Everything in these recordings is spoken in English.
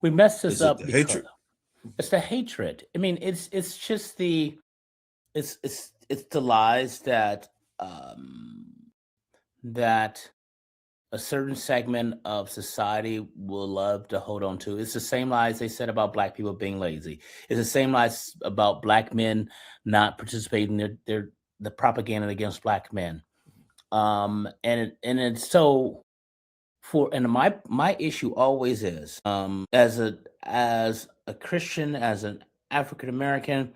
We messed this Is it up the because hatred? it's the hatred. I mean, it's just the it's the lies um that a certain segment of society will love to hold on to. It's the same lies they said about black people being lazy. It's the same lies about black men not participating in the propaganda against black men. And it's so for and my issue always is as a Christian, as an African American,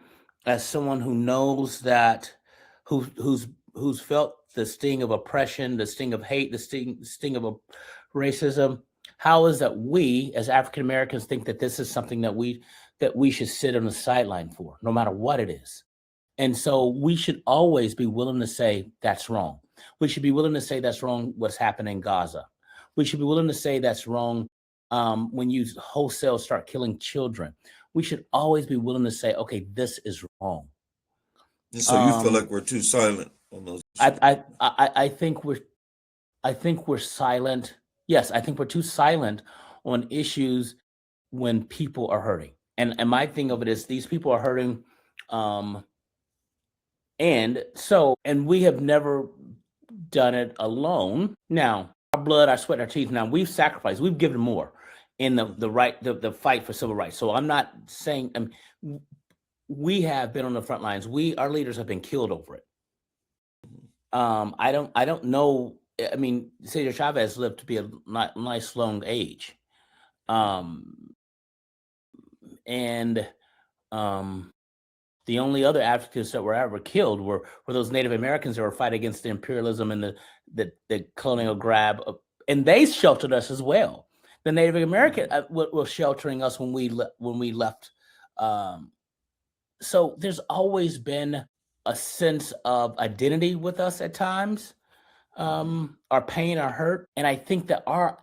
as someone who knows that who's felt the sting of oppression, the sting of hate, the sting of racism. How is that we as African Americans think that this is something that we should sit on the sideline for, no matter what it is? And so we should always be willing to say that's wrong. We should be willing to say that's wrong what's happening in Gaza. We should be willing to say that's wrong when you wholesale start killing children. We should always be willing to say, okay, this is wrong. And so you feel Um, like we're too silent on those I, issues. I think we're silent. Yes, I think we're too silent on issues when people are hurting. And my thing of it is these people are hurting. Um, and we have never done it alone. Now, our blood, our sweat, our teeth. Now we've sacrificed. We've given more in the right the fight for civil rights. So I'm not saying we have been on the front lines. Our leaders have been killed over it. I don't know. I mean, Cesar Chavez lived to be a nice long age, um, and um, the only other Africans that were ever killed were those Native Americans that were fighting against the imperialism and the colonial grab, and they sheltered us as well. The Native American was sheltering us when we left. Um, so there's always been a sense of identity with us at times, our pain, our hurt, and I think that our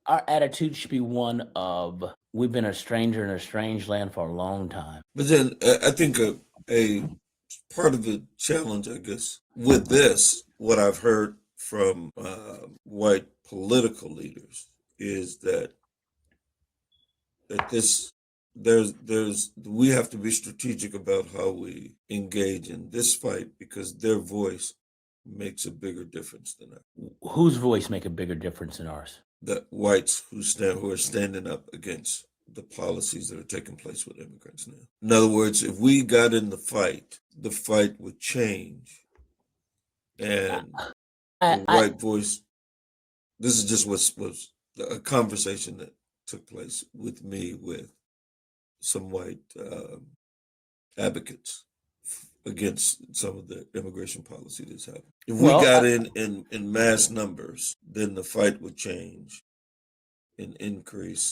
attitude should be one of we've been a stranger in a strange land for a long time. But then I think a part of the challenge, I guess, with this, what I've heard from white political leaders is that there's we have to be strategic about how we engage in this fight because their voice makes a bigger difference than ours. Whose voice make a bigger difference than ours? The whites who are standing up against the policies that are taking place with immigrants now. In other words, if we got in the fight would change, I, and the I white voice. This is just was a conversation that took place with me with some white advocates against some of the immigration policy that's happening. If we well, got in mass numbers, then the fight would change and increase